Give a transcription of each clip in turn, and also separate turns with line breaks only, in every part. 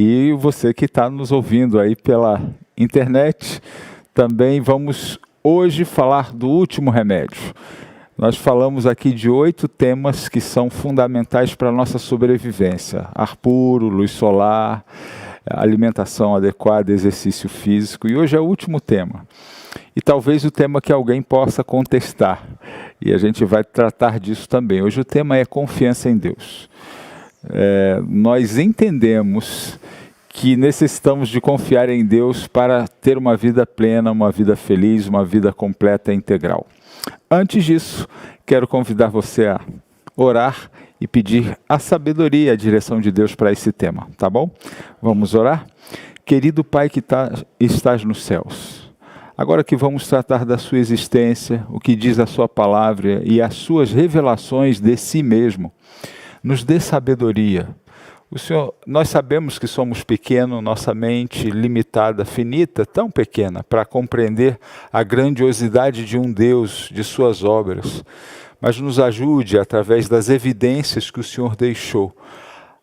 e você que está nos ouvindo aí pela internet. Também vamos hoje falar do último remédio. Nós falamos aqui de 8 temas que são fundamentais para a nossa sobrevivência: ar puro, luz solar, alimentação adequada, exercício físico. E hoje é o último tema. E talvez o tema que alguém possa contestar. E a gente vai tratar disso também. Hoje o tema é confiança em Deus. Nós entendemos que necessitamos de confiar em Deus para ter uma vida plena, uma vida feliz, uma vida completa e integral. Antes disso, quero convidar você a orar e pedir a sabedoria e a direção de Deus para esse tema, tá bom? Vamos orar? Querido Pai que estás nos céus, agora que vamos tratar da sua existência, o que diz a sua palavra e as suas revelações de si mesmo, nos dê sabedoria. Senhor, nós sabemos que somos pequenos, nossa mente limitada, finita, tão pequena, para compreender a grandiosidade de um Deus, de suas obras. Mas nos ajude, através das evidências que o Senhor deixou,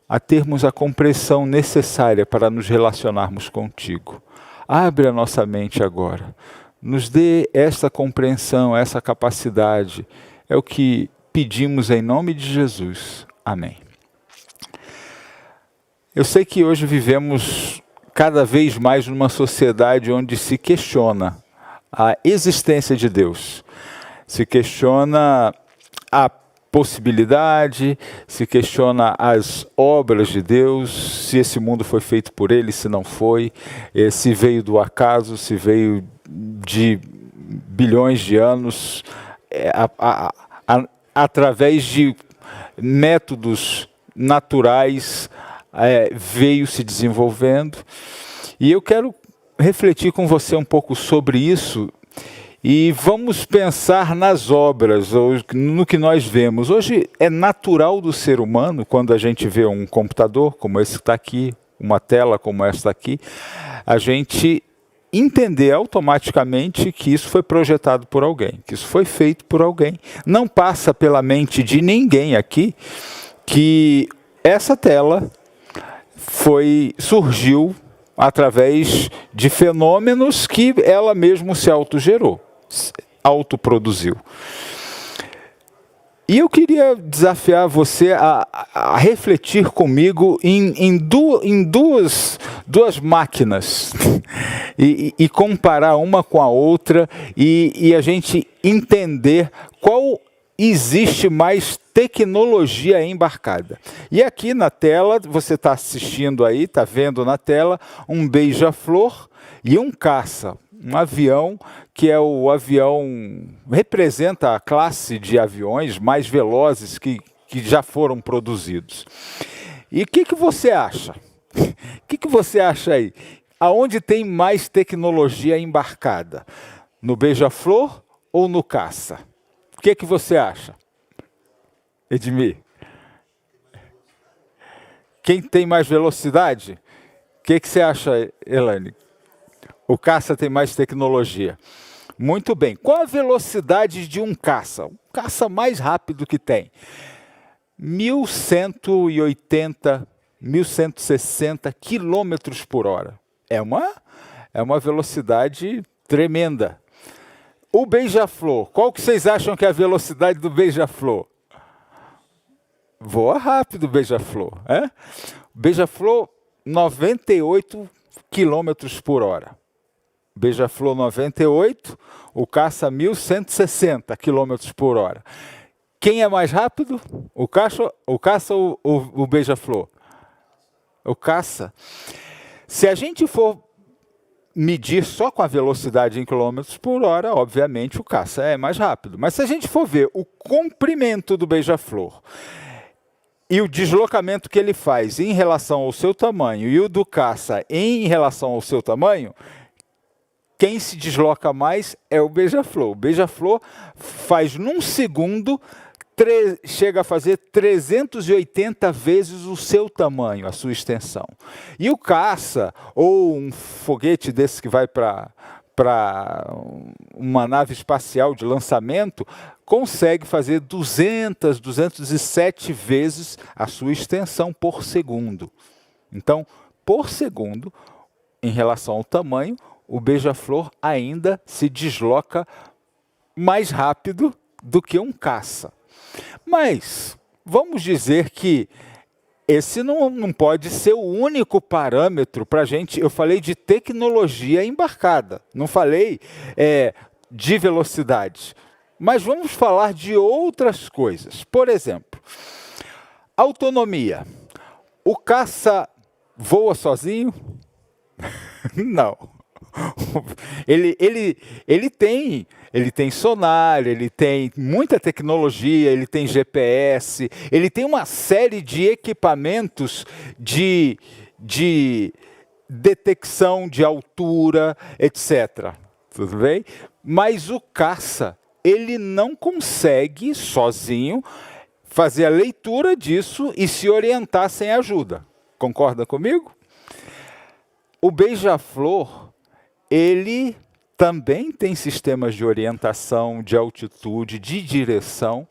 a termos a compreensão necessária para nos relacionarmos contigo. Abre a nossa mente agora. Nos dê essa compreensão, essa capacidade. É o que pedimos em nome de Jesus. Amém. Eu sei que hoje vivemos cada vez mais numa sociedade onde se questiona a existência de Deus. Se questiona a possibilidade, se questiona as obras de Deus, se esse mundo foi feito por Ele, se não foi, se veio do acaso, se veio de bilhões de anos, através de métodos naturais, veio se desenvolvendo. E eu quero refletir com você um pouco sobre isso e vamos pensar nas obras, no que nós vemos. Hoje é natural do ser humano, quando a gente vê um computador como esse que está aqui, uma tela como esta aqui, a gente entender automaticamente que isso foi projetado por alguém, que isso foi feito por alguém. Não passa pela mente de ninguém aqui que essa tela surgiu através de fenômenos que ela mesma se autogerou, autoproduziu. E eu queria desafiar você a refletir comigo em duas máquinas e comparar uma com a outra e a gente entender qual existe mais tecnologia embarcada. E aqui na tela, você está assistindo aí, está vendo na tela, um beija-flor e um caça. Um avião que é o avião, representa a classe de aviões mais velozes que já foram produzidos. E o que você acha? O que você acha aí? Aonde tem mais tecnologia embarcada? No beija-flor ou no caça? O que você acha, Edmir? Quem tem mais velocidade? O que você acha, Elane? O caça tem mais tecnologia. Muito bem. Qual a velocidade de um caça? O caça mais rápido que tem? 1.180, 1.160 quilômetros por hora. É uma velocidade tremenda. O beija-flor, qual que vocês acham que é a velocidade do beija-flor? Voa rápido o beija-flor. Beija-flor, 98 quilômetros por hora. Beija-flor 98, o caça 1.160 quilômetros por hora. Quem é mais rápido? O caça ou o beija-flor? O caça. Se a gente for medir só com a velocidade em quilômetros por hora, obviamente o caça é mais rápido. Mas se a gente for ver o comprimento do beija-flor e o deslocamento que ele faz em relação ao seu tamanho e o do caça em relação ao seu tamanho, quem se desloca mais é o beija-flor. O beija-flor faz num segundo, chega a fazer 380 vezes o seu tamanho, a sua extensão. E o caça, ou um foguete desse que vai para uma nave espacial de lançamento, consegue fazer 207 vezes a sua extensão por segundo. Então, por segundo, em relação ao tamanho, o beija-flor ainda se desloca mais rápido do que um caça. Mas vamos dizer que esse não pode ser o único parâmetro para a gente. Eu falei de tecnologia embarcada, não falei de velocidade. Mas vamos falar de outras coisas. Por exemplo, autonomia. O caça voa sozinho? Não. Ele tem sonar, ele tem muita tecnologia, ele tem GPS, ele tem uma série de equipamentos de detecção de altura, etc. Tudo bem? Mas o caça, ele não consegue sozinho fazer a leitura disso e se orientar sem ajuda. Concorda comigo? O beija-flor, ele também tem sistemas de orientação, de altitude, de direção,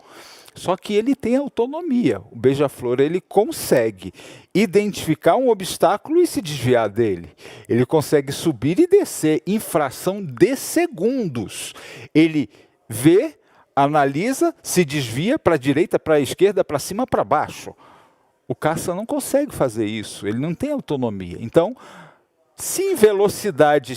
só que ele tem autonomia. O beija-flor, ele consegue identificar um obstáculo e se desviar dele. Ele consegue subir e descer em fração de segundos. Ele vê, analisa, se desvia para a direita, para a esquerda, para cima, para baixo. O caça não consegue fazer isso, ele não tem autonomia. Então, se em velocidade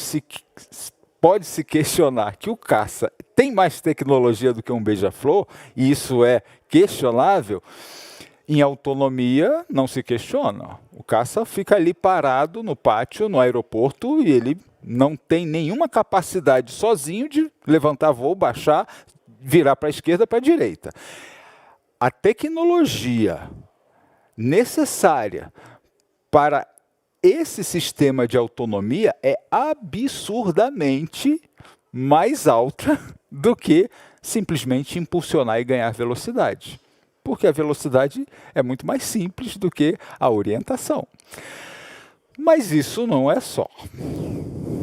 pode se questionar que o caça tem mais tecnologia do que um beija-flor, e isso é questionável, em autonomia não se questiona. O caça fica ali parado no pátio, no aeroporto, e ele não tem nenhuma capacidade sozinho de levantar voo, baixar, virar para a esquerda, para a direita. A tecnologia necessária para esse sistema de autonomia é absurdamente mais alta do que simplesmente impulsionar e ganhar velocidade. Porque a velocidade é muito mais simples do que a orientação. Mas isso não é só,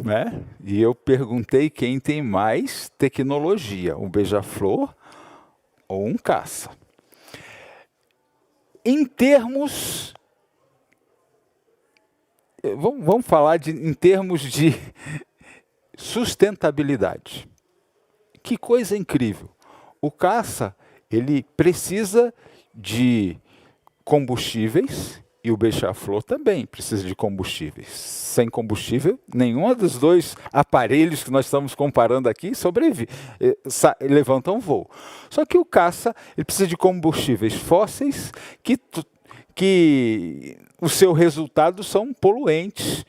né? E eu perguntei quem tem mais tecnologia, um beija-flor ou um caça. Em termos... Vamos falar em termos de sustentabilidade. Que coisa incrível. O caça, ele precisa de combustíveis e o beija-flor também precisa de combustíveis. Sem combustível, nenhum dos dois aparelhos que nós estamos comparando aqui sobrevive, levantam voo. Só que o caça, ele precisa de combustíveis fósseis que o seu resultado são poluentes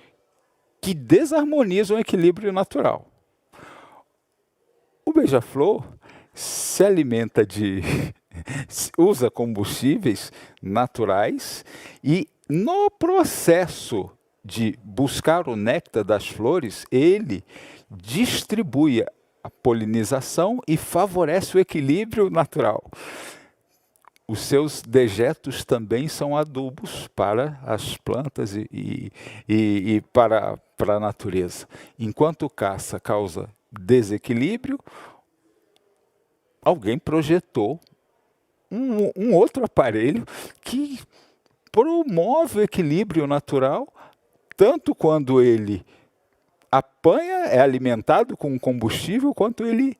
que desarmonizam o equilíbrio natural. O beija-flor se alimenta usa combustíveis naturais e no processo de buscar o néctar das flores, ele distribui a polinização e favorece o equilíbrio natural. Os seus dejetos também são adubos para as plantas e para a natureza. Enquanto o caça causa desequilíbrio, alguém projetou um outro aparelho que promove o equilíbrio natural, tanto quando ele apanha, é alimentado com combustível, quanto ele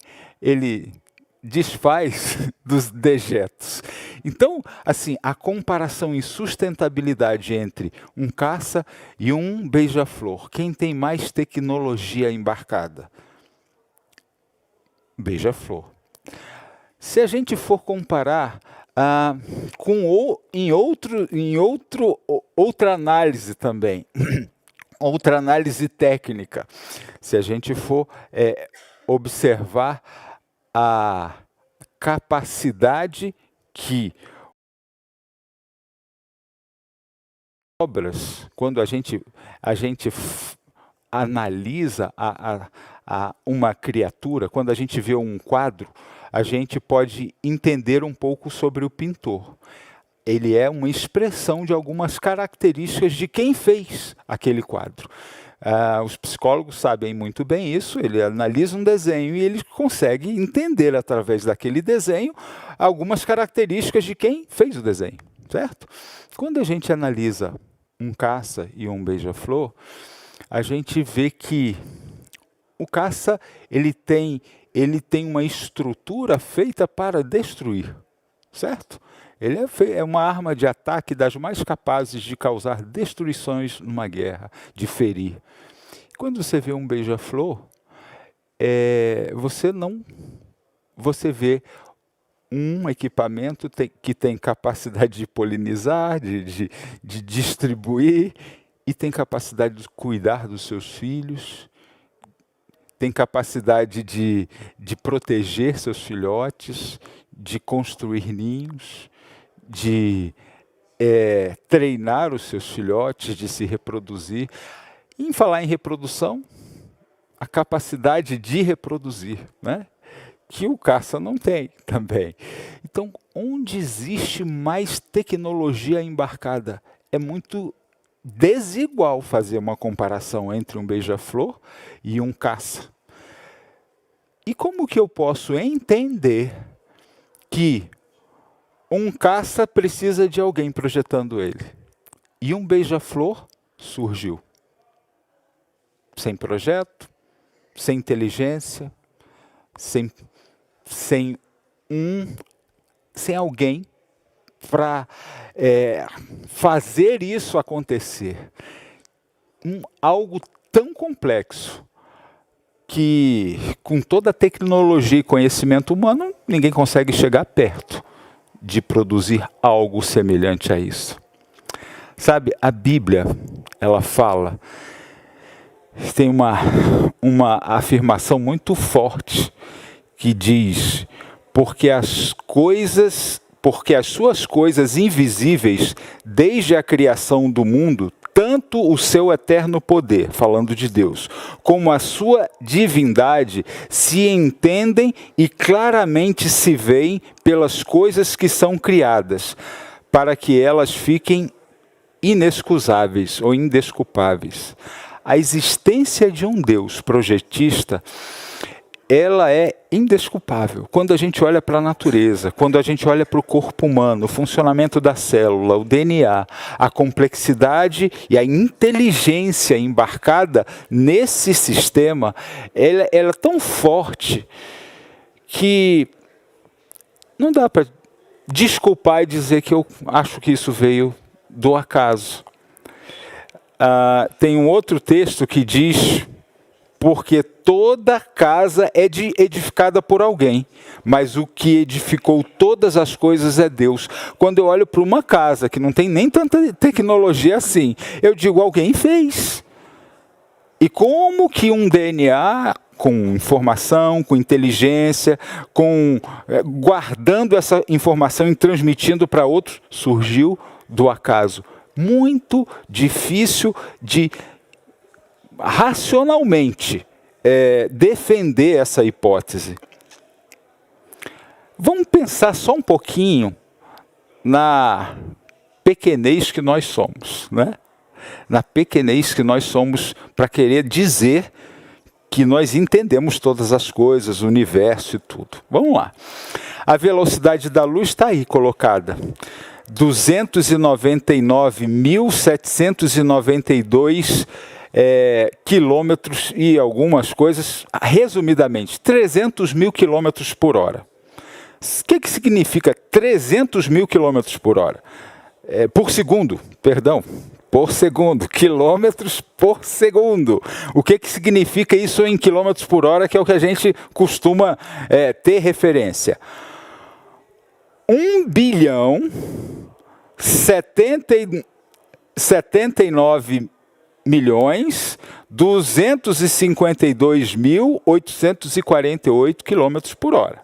desfaz dos dejetos. Então, assim, a comparação em sustentabilidade entre um caça e um beija-flor, quem tem mais tecnologia embarcada? Beija-flor. Se a gente for comparar outra análise também, outra análise técnica, se a gente for observar a capacidade que obras, quando a gente analisa uma criatura, quando a gente vê um quadro, a gente pode entender um pouco sobre o pintor. Ele é uma expressão de algumas características de quem fez aquele quadro. Os psicólogos sabem muito bem isso, ele analisa um desenho e ele consegue entender através daquele desenho algumas características de quem fez o desenho, certo? Quando a gente analisa um caça e um beija-flor, a gente vê que o caça ele tem uma estrutura feita para destruir, certo? Ele é uma arma de ataque das mais capazes de causar destruições numa guerra, de ferir. Quando você vê um beija-flor, você vê um equipamento que tem capacidade de polinizar, de distribuir, e tem capacidade de cuidar dos seus filhos, tem capacidade de proteger seus filhotes, de construir ninhos, de treinar os seus filhotes, de se reproduzir. E em falar em reprodução, a capacidade de reproduzir, né? Que o caça não tem também. Então, onde existe mais tecnologia embarcada? É muito desigual fazer uma comparação entre um beija-flor e um caça. E como que eu posso entender que um caça precisa de alguém projetando ele e um beija-flor surgiu? Sem projeto, sem inteligência, sem alguém para fazer isso acontecer. Algo tão complexo que, com toda a tecnologia e conhecimento humano, ninguém consegue chegar perto de produzir algo semelhante a isso. Sabe, a Bíblia, ela fala, tem uma afirmação muito forte que diz: porque as suas coisas invisíveis, desde a criação do mundo, tanto o seu eterno poder, falando de Deus, como a sua divindade, se entendem e claramente se veem pelas coisas que são criadas, para que elas fiquem inexcusáveis ou indesculpáveis. A existência de um Deus projetista, ela é indesculpável. Quando a gente olha para a natureza, quando a gente olha para o corpo humano, o funcionamento da célula, o DNA, a complexidade e a inteligência embarcada nesse sistema, ela é tão forte que não dá para desculpar e dizer que eu acho que isso veio do acaso. Tem um outro texto que diz: porque toda casa é edificada por alguém, mas o que edificou todas as coisas é Deus. Quando eu olho para uma casa que não tem nem tanta tecnologia assim, eu digo: alguém fez. E como que um DNA com informação, com inteligência, guardando essa informação e transmitindo para outros, surgiu do acaso? Muito difícil de racionalmente defender essa hipótese. Vamos pensar só um pouquinho na pequenez que nós somos, né? Na pequenez que nós somos para querer dizer que nós entendemos todas as coisas, o universo e tudo. Vamos lá. A velocidade da luz está aí colocada. 299.792 quilômetros e algumas coisas, resumidamente, 300 mil quilômetros por hora. O que significa 300 mil quilômetros por hora? Por segundo, perdão, por segundo, quilômetros por segundo. O que significa isso em quilômetros por hora, que é o que a gente costuma ter referência? 1.079.252.848 quilômetros por hora.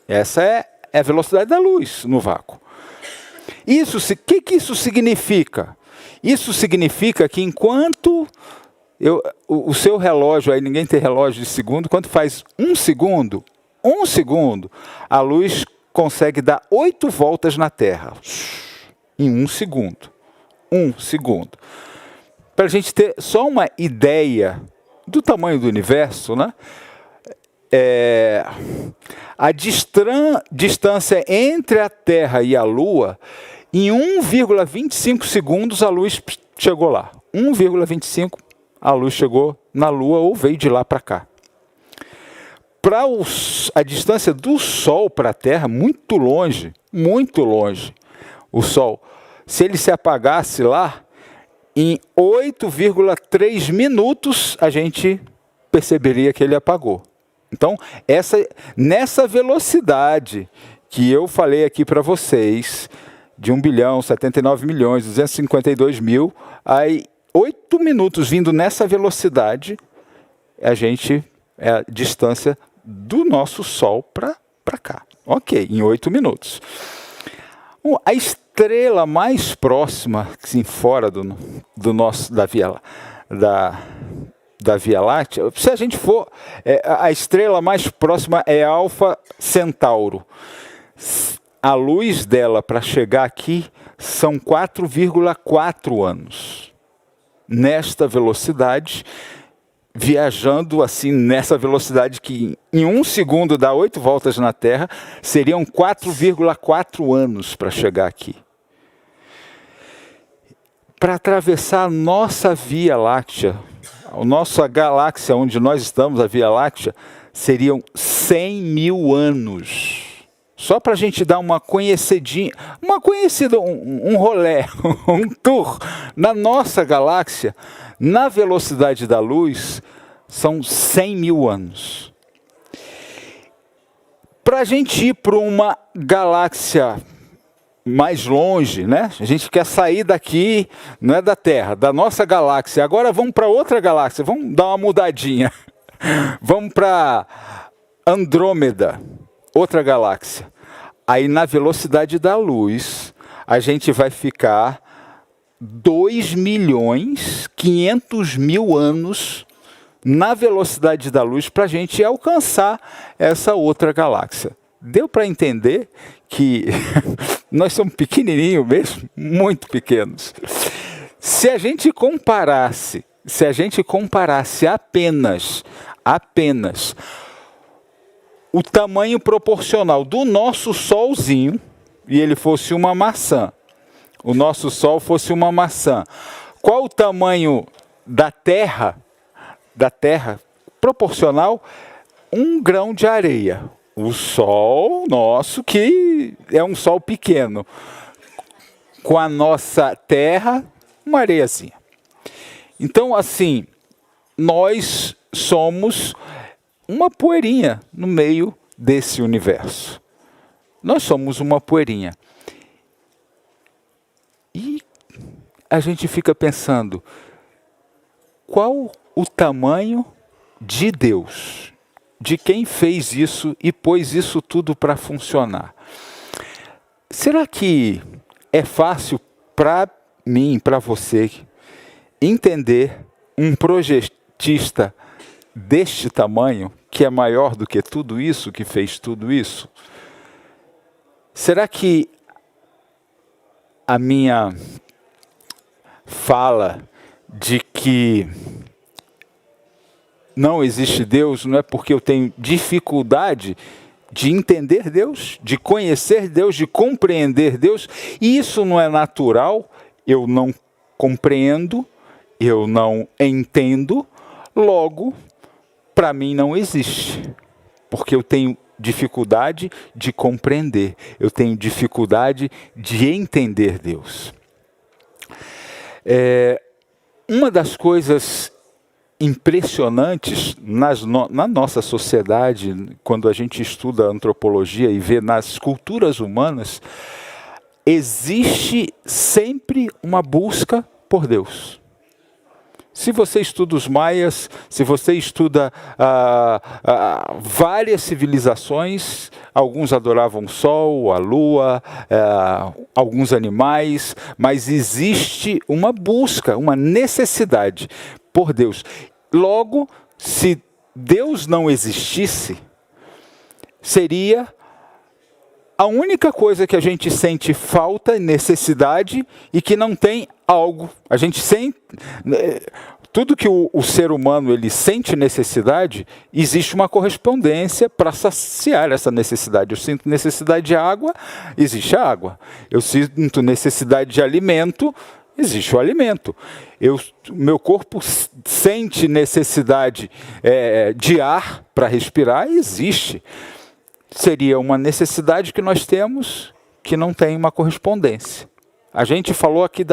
Essa é a velocidade da luz no vácuo. O que isso significa? Isso significa que enquanto o seu relógio, aí ninguém tem relógio de segundo, quando faz um segundo, a luz consegue dar 8 voltas na Terra. Em um segundo. Para a gente ter só uma ideia do tamanho do universo, né? A distância entre a Terra e a Lua Em 1,25 segundos a luz chegou lá. 1,25 a luz chegou na Lua ou veio de lá para cá. Para a distância do Sol para a Terra, muito longe, o Sol, se ele se apagasse lá, em 8,3 minutos a gente perceberia que ele apagou. Então, nessa velocidade que eu falei aqui para vocês, de 1.079.252.000, aí 8 minutos vindo nessa velocidade, é a distância do nosso Sol para cá. Ok, em 8 minutos. A estrela mais próxima, assim, fora da Via Láctea, se a gente for, a estrela mais próxima é Alfa Centauro. A luz dela para chegar aqui são 4,4 anos. Nesta velocidade, viajando assim nessa velocidade que em 1 segundo dá 8 voltas na Terra, seriam 4,4 anos para chegar aqui. Para atravessar a nossa Via Láctea, a nossa galáxia onde nós estamos, a Via Láctea, seriam 100 mil anos. Só para a gente dar uma conhecida, um rolê, um tour na nossa galáxia, na velocidade da luz, são 100 mil anos. Para a gente ir para uma galáxia mais longe, né? A gente quer sair daqui, não é da Terra, da nossa galáxia. Agora vamos para outra galáxia, vamos dar uma mudadinha. Vamos para Andrômeda, outra galáxia. Aí na velocidade da luz, a gente vai ficar 2.500.000 anos na velocidade da luz para a gente alcançar essa outra galáxia. Deu para entender que nós somos pequenininhos mesmo, muito pequenos. Se a gente comparasse apenas o tamanho proporcional do nosso Solzinho, e ele fosse uma maçã, o nosso Sol fosse uma maçã, qual o tamanho da Terra proporcional? 1 grão de areia. O Sol nosso, que é um Sol pequeno, com a nossa Terra, uma areiazinha. Então, assim, nós somos uma poeirinha no meio desse universo. Nós somos uma poeirinha. E a gente fica pensando, qual o tamanho de Deus? De quem fez isso e pôs isso tudo para funcionar? Será que é fácil para mim, para você, entender um projetista deste tamanho, que é maior do que tudo isso, que fez tudo isso? Será que a minha fala de que não existe Deus não é porque eu tenho dificuldade de entender Deus, de conhecer Deus, de compreender Deus? E isso não é natural? Eu não compreendo, eu não entendo, logo, para mim não existe, porque eu tenho dificuldade de compreender, eu tenho dificuldade de entender Deus. Uma das coisas impressionantes na nossa sociedade, quando a gente estuda antropologia e vê nas culturas humanas, existe sempre uma busca por Deus. Se você estuda os maias, se você estuda várias civilizações, alguns adoravam o sol, a lua, alguns animais, mas existe uma busca, uma necessidade por Deus. Logo, se Deus não existisse, seria a única coisa que a gente sente falta, necessidade, e que não tem algo. A gente sente... tudo que o ser humano ele sente necessidade, existe uma correspondência para saciar essa necessidade. Eu sinto necessidade de água, existe a água. Eu sinto necessidade de alimento, existe o alimento. Meu corpo sente necessidade de ar para respirar, existe. Seria uma necessidade que nós temos que não tem uma correspondência. A gente falou aqui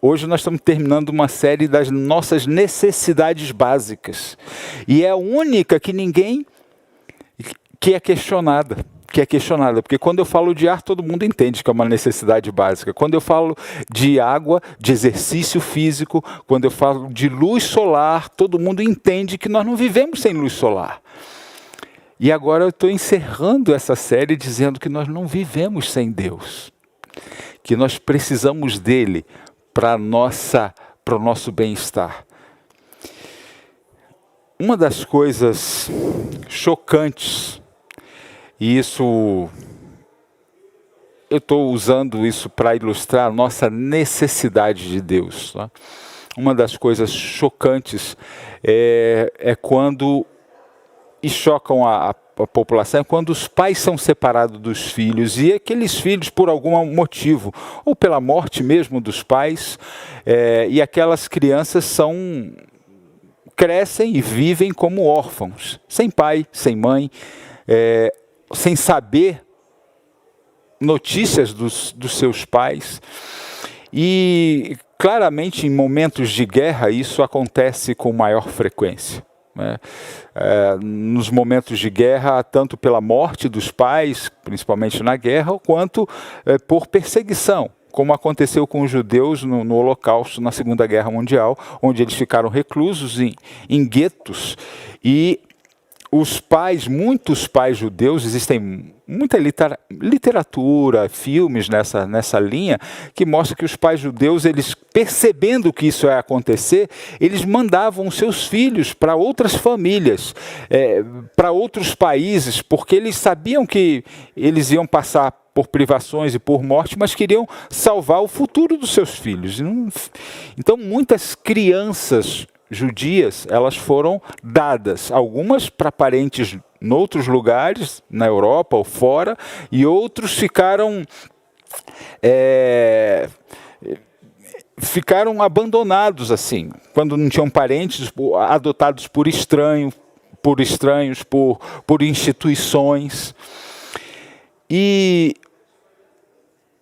hoje nós estamos terminando uma série das nossas necessidades básicas. E é a única que ninguém que é questionada. Porque quando eu falo de ar, todo mundo entende que é uma necessidade básica. Quando eu falo de água, de exercício físico, quando eu falo de luz solar, todo mundo entende que nós não vivemos sem luz solar. E agora eu estou encerrando essa série dizendo que nós não vivemos sem Deus. Que nós precisamos dele para o nosso bem-estar. Uma das coisas chocantes, e isso eu estou usando isso para ilustrar a nossa necessidade de Deus. Tá? Uma das coisas chocantes é quando, e chocam a população, é quando os pais são separados dos filhos e aqueles filhos, por algum motivo, ou pela morte mesmo dos pais, e aquelas crianças crescem e vivem como órfãos, sem pai, sem mãe, sem saber notícias dos seus pais. E claramente em momentos de guerra isso acontece com maior frequência. Nos momentos de guerra, tanto pela morte dos pais, principalmente na guerra, quanto por perseguição, como aconteceu com os judeus no Holocausto, na Segunda Guerra Mundial, onde eles ficaram reclusos em guetos. E muitos pais judeus, existem muita literatura, filmes nessa linha, que mostra que os pais judeus, eles percebendo que isso ia acontecer, eles mandavam seus filhos para outras famílias, para outros países, porque eles sabiam que eles iam passar por privações e por morte, mas queriam salvar o futuro dos seus filhos. Então, muitas crianças judias, elas foram dadas, algumas para parentes em outros lugares, na Europa ou fora, e outros ficaram abandonados assim, quando não tinham parentes, adotados por estranhos, por instituições. E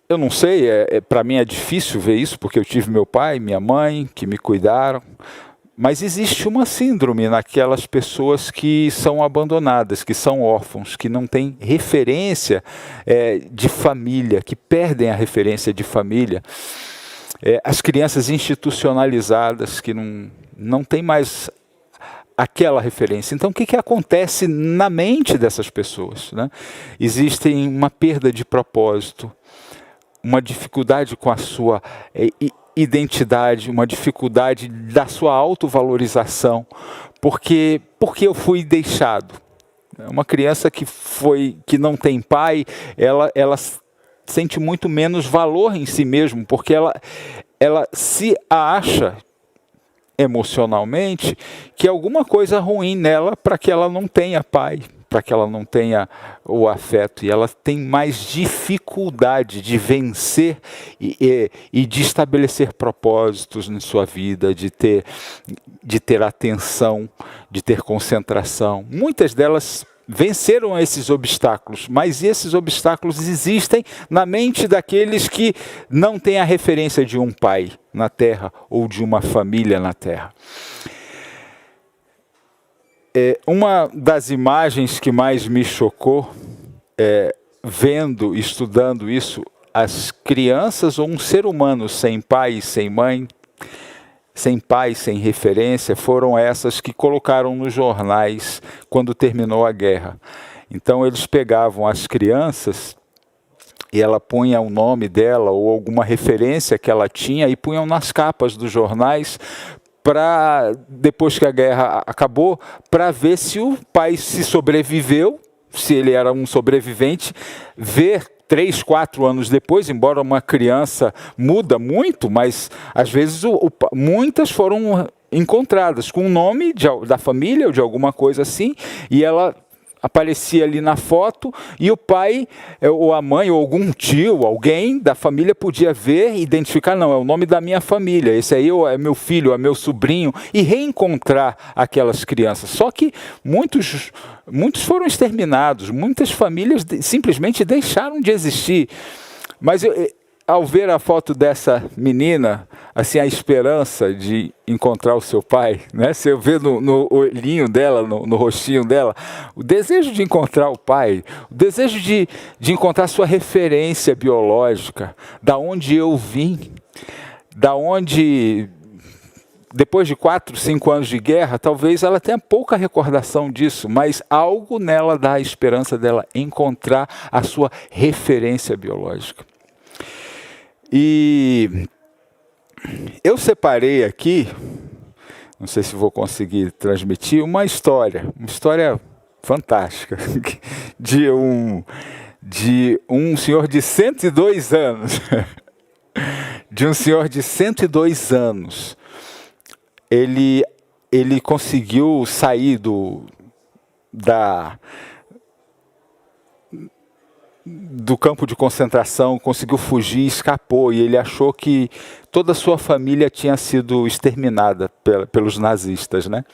eu não sei, para mim é difícil ver isso, porque eu tive meu pai e minha mãe que me cuidaram. Mas existe uma síndrome naquelas pessoas que são abandonadas, que são órfãos, que não têm referência de família, que perdem a referência de família. As crianças institucionalizadas, que não têm mais aquela referência. Então, o que acontece na mente dessas pessoas? Né? Existe uma perda de propósito, uma dificuldade com a sua identidade, uma dificuldade da sua autovalorização, porque eu fui deixado. Uma criança que não tem pai, ela sente muito menos valor em si mesmo, porque ela se acha emocionalmente que alguma coisa ruim nela para que ela não tenha pai, para que ela não tenha o afeto, e ela tem mais dificuldade de vencer e de estabelecer propósitos na sua vida, de ter atenção, de ter concentração. Muitas delas venceram esses obstáculos, mas esses obstáculos existem na mente daqueles que não têm a referência de um pai na terra ou de uma família na terra. Uma das imagens que mais me chocou, vendo, estudando isso, as crianças ou um ser humano sem pai e sem mãe, sem pai, sem referência, foram essas que colocaram nos jornais quando terminou a guerra. Então eles pegavam as crianças e ela punha o nome dela ou alguma referência que ela tinha e punham nas capas dos jornais, depois que a guerra acabou, para ver se o pai se sobreviveu, se ele era um sobrevivente, ver 3, 4 anos depois, embora uma criança muda muito, mas às vezes muitas foram encontradas com o nome da família ou de alguma coisa assim, e ela aparecia ali na foto, e o pai, ou a mãe, ou algum tio, alguém da família podia ver e identificar, não, é o nome da minha família, esse aí é meu filho, é meu sobrinho, e reencontrar aquelas crianças. Só que muitos foram exterminados, muitas famílias simplesmente deixaram de existir. Mas ao ver a foto dessa menina, assim, a esperança de encontrar o seu pai, né? Você vê no olhinho dela, no rostinho dela, o desejo de encontrar o pai, o desejo de encontrar sua referência biológica, da onde eu vim, da onde, depois de 4, 5 anos de guerra, talvez ela tenha pouca recordação disso, mas algo nela dá a esperança dela encontrar a sua referência biológica. E eu separei aqui, não sei se vou conseguir transmitir, uma história fantástica, de um senhor de 102 anos. De um senhor de 102 anos. Ele conseguiu sair do campo de concentração, conseguiu fugir, escapou, e ele achou que toda a sua família tinha sido exterminada pelos nazistas, né?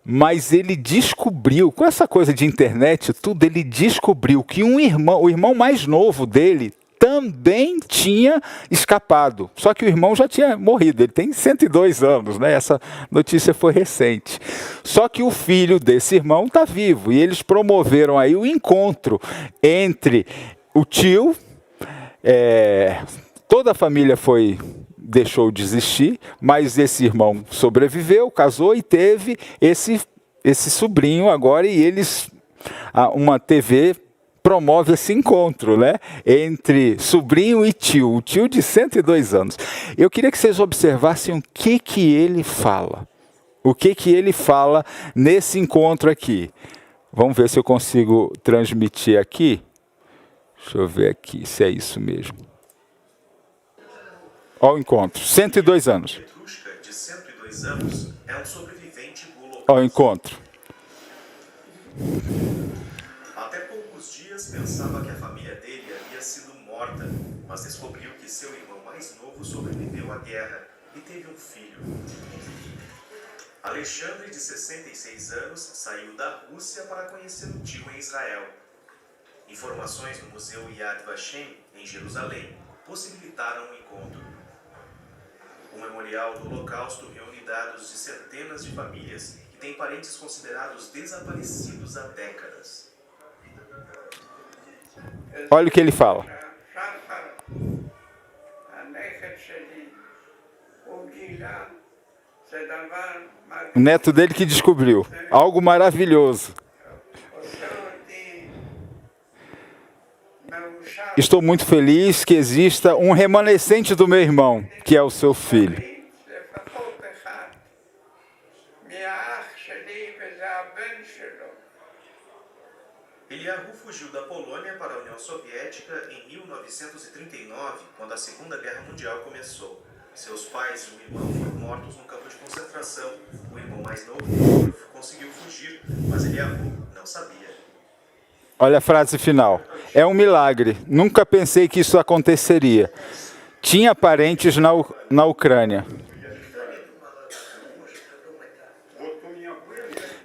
Mas ele descobriu, com essa coisa de internet, tudo, ele descobriu que o irmão mais novo dele também tinha escapado. Só que o irmão já tinha morrido, ele tem 102 anos, né? Essa notícia foi recente. Só que o filho desse irmão está vivo, e eles promoveram aí o encontro entre o tio, toda a família deixou de existir, mas esse irmão sobreviveu, casou e teve esse sobrinho agora, e uma TV promove esse encontro, né, entre sobrinho e tio, o tio de 102 anos. Eu queria que vocês observassem o que ele fala. O que ele fala nesse encontro aqui. Vamos ver se eu consigo transmitir aqui. Deixa eu ver aqui se é isso mesmo. Olha o encontro, 102 anos.
Petrushka, de 102 anos, é um sobrevivente do Holocausto.
Olha o encontro.
Até poucos dias pensava que a família dele havia sido morta, mas descobriu que seu irmão mais novo sobreviveu à guerra e teve um filho. Alexandre, de 66 anos, saiu da Rússia para conhecer o tio em Israel. Informações no Museu Yad Vashem, em Jerusalém, possibilitaram o encontro. O Memorial do Holocausto reúne dados de centenas de famílias que têm parentes considerados desaparecidos há décadas.
Olha o que ele fala. O neto dele que descobriu algo maravilhoso. Estou muito feliz que exista um remanescente do meu irmão, que é o seu filho.
Eliyahu fugiu da Polônia para a União Soviética em 1939, quando a Segunda Guerra Mundial começou. Seus pais e o irmão foram mortos no campo de concentração. O irmão mais novo conseguiu fugir, mas Eliyahu não sabia.
Olha a frase final. É um milagre. Nunca pensei que isso aconteceria. Tinha parentes na Ucrânia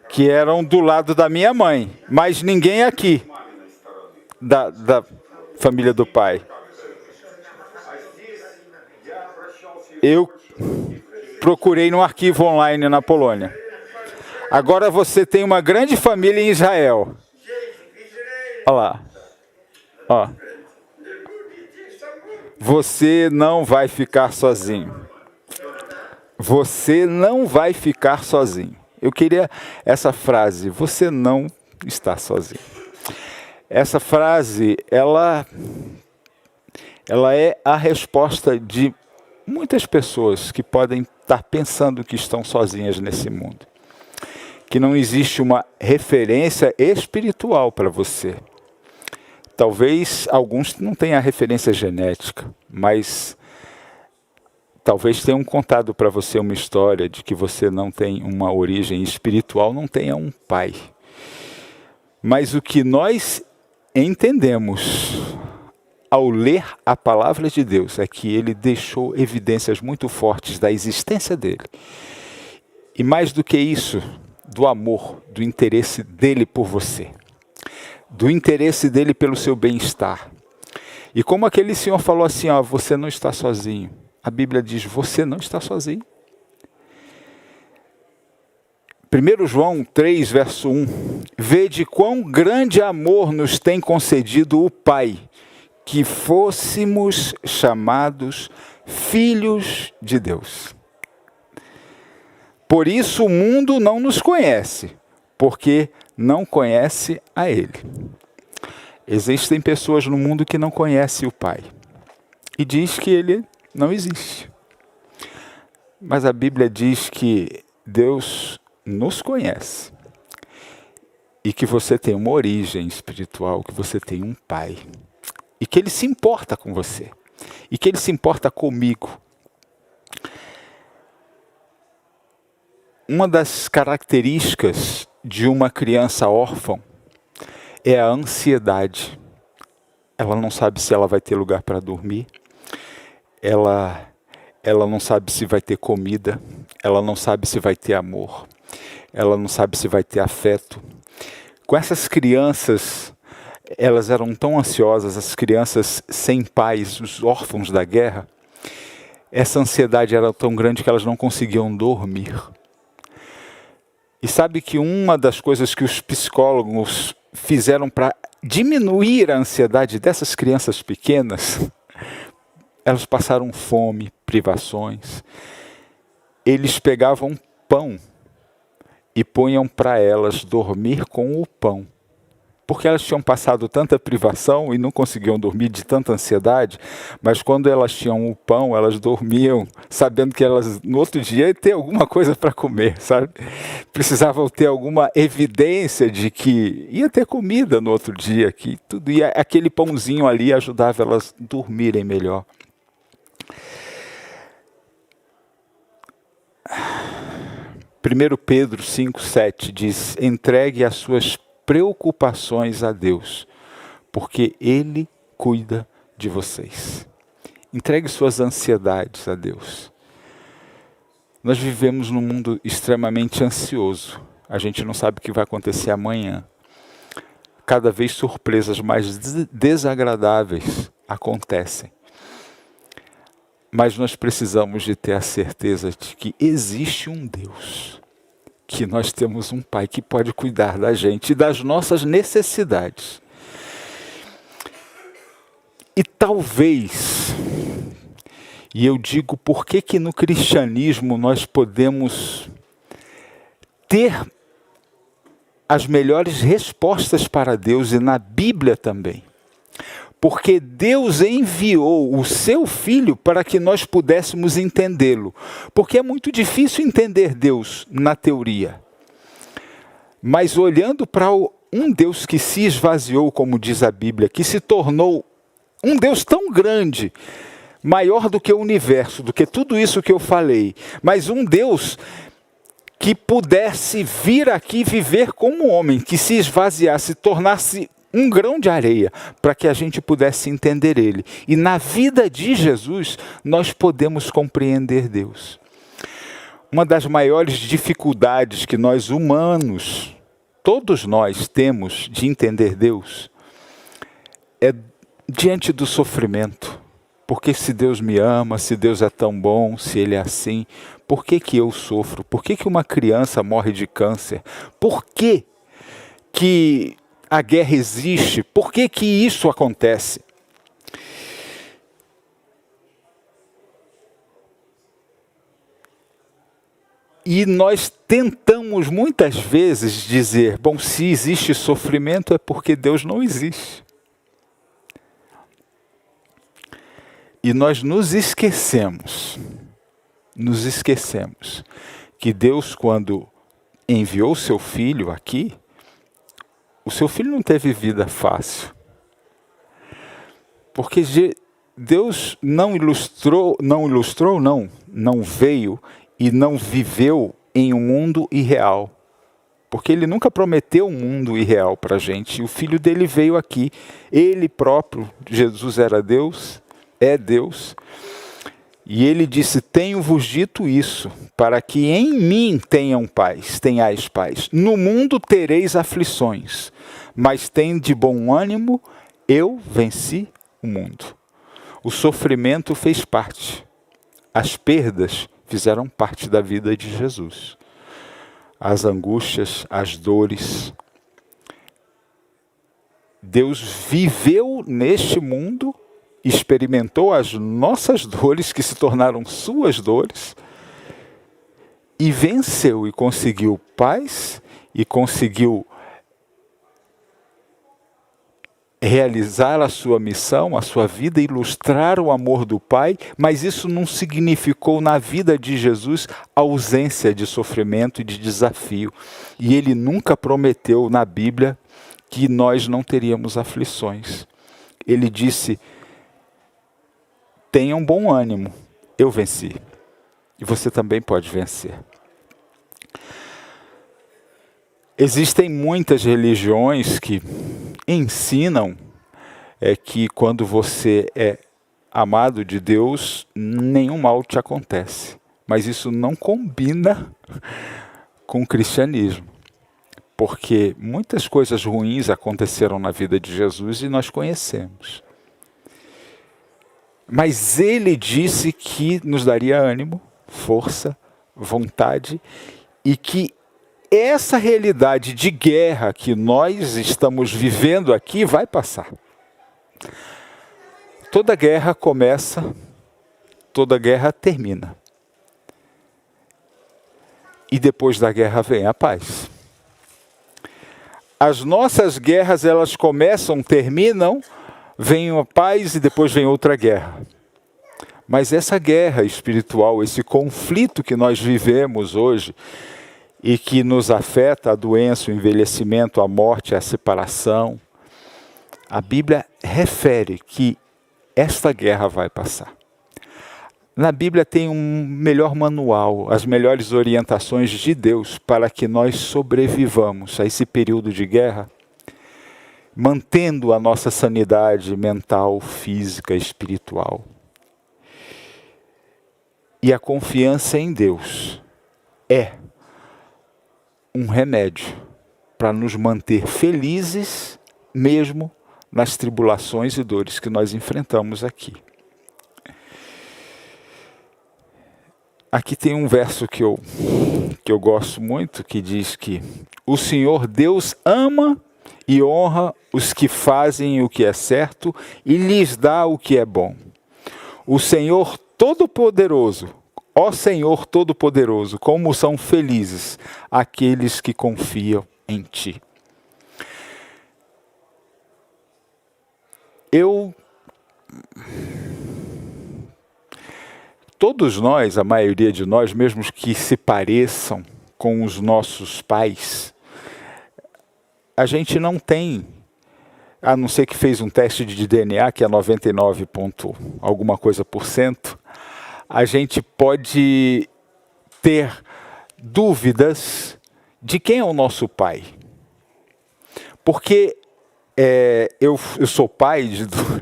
que eram do lado da minha mãe, mas ninguém aqui da família do pai. Eu procurei no arquivo online na Polônia. Agora você tem uma grande família em Israel. Olha lá. Ó. Você não vai ficar sozinho. Você não vai ficar sozinho. Eu queria essa frase. Você não está sozinho. Essa frase, ela é a resposta de muitas pessoas que podem estar pensando que estão sozinhas nesse mundo. Que não existe uma referência espiritual para você. Talvez alguns não tenham a referência genética, mas talvez tenham contado para você uma história de que você não tem uma origem espiritual, não tenha um pai. Mas o que nós entendemos ao ler a palavra de Deus é que ele deixou evidências muito fortes da existência dele. E mais do que isso, do amor, do interesse dele por você. Do interesse dele pelo seu bem-estar. E como aquele senhor falou assim, ó, você não está sozinho. A Bíblia diz, você não está sozinho. 1 João 3, verso 1. Vede quão grande amor nos tem concedido o Pai, que fôssemos chamados filhos de Deus. Por isso o mundo não nos conhece, porque não conhece a Ele. Existem pessoas no mundo que não conhecem o Pai e diz que Ele não existe. Mas a Bíblia diz que Deus nos conhece e que você tem uma origem espiritual, que você tem um Pai e que Ele se importa com você e que Ele se importa comigo. Uma das características de uma criança órfã é a ansiedade. Ela não sabe se ela vai ter lugar para dormir, ela não sabe se vai ter comida, ela não sabe se vai ter amor, ela não sabe se vai ter afeto. Com essas crianças, elas eram tão ansiosas, as crianças sem pais, os órfãos da guerra, essa ansiedade era tão grande que elas não conseguiam dormir. E sabe que uma das coisas que os psicólogos fizeram para diminuir a ansiedade dessas crianças pequenas, elas passaram fome, privações. Eles pegavam pão e punham para elas dormir com o pão. Porque elas tinham passado tanta privação e não conseguiam dormir de tanta ansiedade, mas quando elas tinham o pão, elas dormiam, sabendo que elas no outro dia iam ter alguma coisa para comer, sabe? Precisavam ter alguma evidência de que ia ter comida no outro dia, que tudo ia, aquele pãozinho ali ajudava elas a dormirem melhor. Primeiro Pedro 5,7 diz, entregue as suas preocupações a Deus, porque Ele cuida de vocês. Entregue suas ansiedades a Deus. Nós vivemos num mundo extremamente ansioso. A gente não sabe o que vai acontecer amanhã. Cada vez surpresas mais desagradáveis acontecem. Mas nós precisamos de ter a certeza de que existe um Deus, que nós temos um Pai que pode cuidar da gente e das nossas necessidades. E talvez, e eu digo por que no cristianismo nós podemos ter as melhores respostas para Deus e na Bíblia também. Porque Deus enviou o seu Filho para que nós pudéssemos entendê-lo. Porque é muito difícil entender Deus na teoria. Mas olhando para um Deus que se esvaziou, como diz a Bíblia, que se tornou um Deus tão grande, maior do que o universo, do que tudo isso que eu falei, mas um Deus que pudesse vir aqui viver como homem, que se esvaziasse, tornasse um grão de areia, para que a gente pudesse entender Ele. E na vida de Jesus, nós podemos compreender Deus. Uma das maiores dificuldades que nós humanos, todos nós temos de entender Deus, é diante do sofrimento. Porque se Deus me ama, se Deus é tão bom, se Ele é assim, por que eu sofro? Por que uma criança morre de câncer? Por que a guerra existe? Por que isso acontece? E nós tentamos muitas vezes dizer, bom, se existe sofrimento é porque Deus não existe. E nós nos esquecemos que Deus, quando enviou o seu Filho aqui, o seu Filho não teve vida fácil. Porque Deus não veio e não viveu em um mundo irreal. Porque Ele nunca prometeu um mundo irreal para a gente. O Filho dele veio aqui. Ele próprio, Jesus era Deus, é Deus. E Ele disse, tenho-vos dito isso, para que em mim tenhais paz. No mundo tereis aflições, mas tende bom ânimo, eu venci o mundo. O sofrimento fez parte. As perdas fizeram parte da vida de Jesus. As angústias, as dores. Deus viveu neste mundo, experimentou as nossas dores, que se tornaram suas dores, e venceu e conseguiu paz, e conseguiu realizar a sua missão, a sua vida, ilustrar o amor do Pai, mas isso não significou na vida de Jesus ausência de sofrimento e de desafio. E Ele nunca prometeu na Bíblia que nós não teríamos aflições. Ele disse, tenham bom ânimo, eu venci. E você também pode vencer. Existem muitas religiões que ensinam que quando você é amado de Deus, nenhum mal te acontece. Mas isso não combina com o cristianismo. Porque muitas coisas ruins aconteceram na vida de Jesus e nós conhecemos. Mas Ele disse que nos daria ânimo, força, vontade, e que essa realidade de guerra que nós estamos vivendo aqui vai passar. Toda guerra começa, toda guerra termina. E depois da guerra vem a paz. As nossas guerras, elas começam, terminam, vem a paz e depois vem outra guerra. Mas essa guerra espiritual, esse conflito que nós vivemos hoje, e que nos afeta a doença, o envelhecimento, a morte, a separação, a Bíblia refere que esta guerra vai passar. Na Bíblia tem um melhor manual, as melhores orientações de Deus para que nós sobrevivamos a esse período de guerra, mantendo a nossa sanidade mental, física, espiritual. E a confiança em Deus é um remédio para nos manter felizes, mesmo nas tribulações e dores que nós enfrentamos aqui. Aqui tem um verso que eu gosto muito, que diz que o Senhor Deus ama e honra os que fazem o que é certo e lhes dá o que é bom. O Senhor Todo-Poderoso, ó Senhor Todo-Poderoso, como são felizes aqueles que confiam em Ti. Todos nós, a maioria de nós, mesmo que se pareçam com os nossos pais, a gente não tem, a não ser que fez um teste de DNA, que é 99 ponto alguma coisa por cento, a gente pode ter dúvidas de quem é o nosso pai. Porque eu sou pai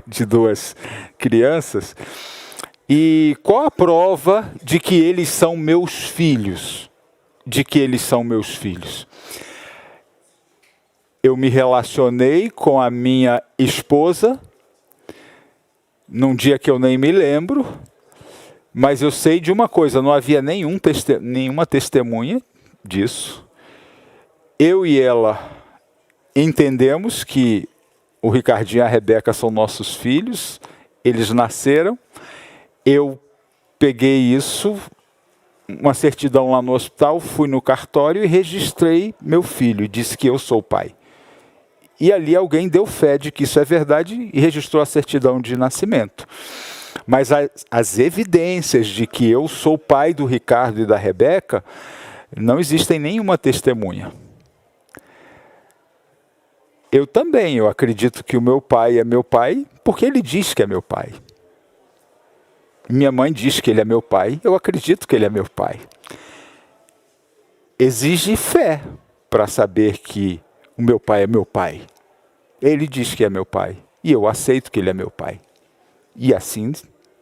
de duas crianças, e qual a prova de que eles são meus filhos? Eu me relacionei com a minha esposa, num dia que eu nem me lembro, mas eu sei de uma coisa, não havia nenhuma testemunha disso. Eu e ela entendemos que o Ricardinho e a Rebeca são nossos filhos, eles nasceram. Eu peguei isso, uma certidão lá no hospital, fui no cartório e registrei meu filho, disse que eu sou o pai. E ali alguém deu fé de que isso é verdade e registrou a certidão de nascimento. Mas as evidências de que eu sou pai do Ricardo e da Rebeca, não existem nenhuma testemunha. Eu acredito que o meu pai é meu pai, porque ele diz que é meu pai. Minha mãe diz que ele é meu pai, eu acredito que ele é meu pai. Exige fé para saber que o meu pai é meu pai. Ele diz que é meu pai e eu aceito que ele é meu pai. E assim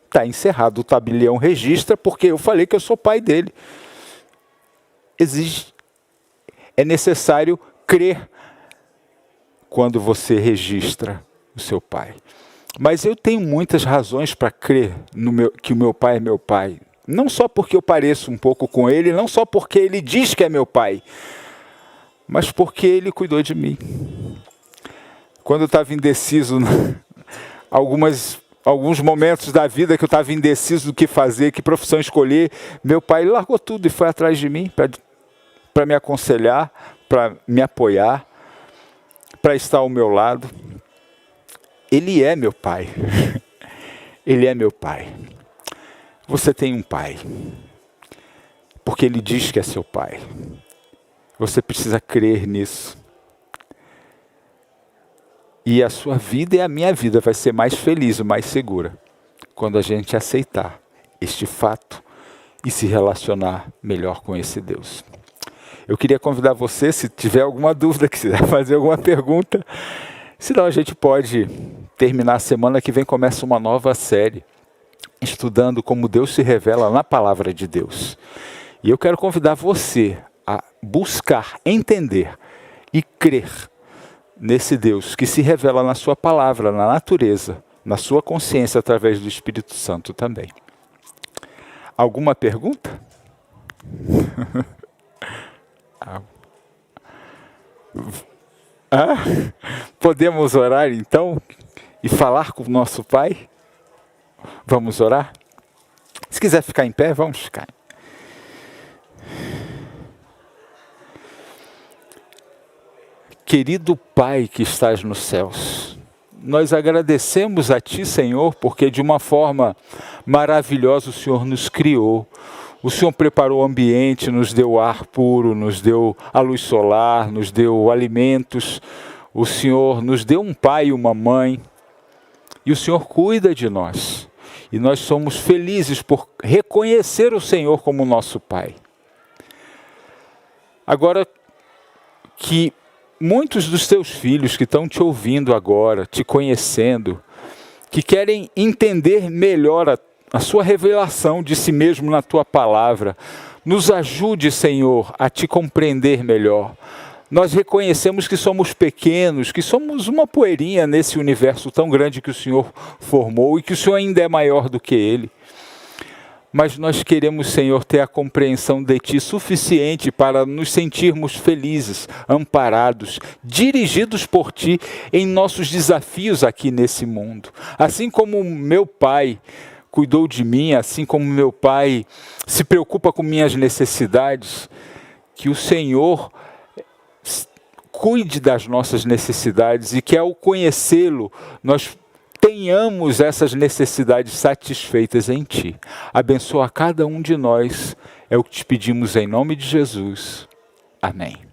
está encerrado. O tabelião registra porque eu falei que eu sou pai dele. É necessário crer quando você registra o seu pai. Mas eu tenho muitas razões para crer que o meu pai é meu pai. Não só porque eu pareço um pouco com ele, não só porque ele diz que é meu pai, mas porque ele cuidou de mim. Quando eu estava indeciso, alguns momentos da vida que eu estava indeciso do que fazer, que profissão escolher, meu pai largou tudo e foi atrás de mim para me aconselhar, para me apoiar, para estar ao meu lado. Ele é meu pai. Ele é meu pai. Você tem um pai, porque ele diz que é seu pai. Você precisa crer nisso. E a sua vida e a minha vida vai ser mais feliz e mais segura quando a gente aceitar este fato e se relacionar melhor com esse Deus. Eu queria convidar você, se tiver alguma dúvida, quiser fazer alguma pergunta, senão a gente pode terminar a semana que vem, começa uma nova série, estudando como Deus se revela na palavra de Deus. E eu quero convidar você a buscar, entender e crer nesse Deus que se revela na sua palavra, na natureza, na sua consciência, através do Espírito Santo também. Alguma pergunta? Podemos orar então e falar com o nosso Pai? Vamos orar? Se quiser ficar em pé, vamos ficar. Querido Pai que estás nos céus, nós agradecemos a Ti, Senhor, porque de uma forma maravilhosa o Senhor nos criou. O Senhor preparou o ambiente, nos deu ar puro, nos deu a luz solar, nos deu alimentos. O Senhor nos deu um pai e uma mãe. E o Senhor cuida de nós. E nós somos felizes por reconhecer o Senhor como nosso Pai. Agora que muitos dos teus filhos que estão te ouvindo agora, te conhecendo, que querem entender melhor a sua revelação de si mesmo na tua palavra, nos ajude, Senhor, a te compreender melhor. Nós reconhecemos que somos pequenos, que somos uma poeirinha nesse universo tão grande que o Senhor formou e que o Senhor ainda é maior do que ele. Mas nós queremos, Senhor, ter a compreensão de Ti suficiente para nos sentirmos felizes, amparados, dirigidos por Ti em nossos desafios aqui nesse mundo. Assim como meu Pai cuidou de mim, assim como meu Pai se preocupa com minhas necessidades, que o Senhor cuide das nossas necessidades e que ao conhecê-lo, nós tenhamos essas necessidades satisfeitas em Ti. Abençoa cada um de nós, é o que te pedimos em nome de Jesus. Amém.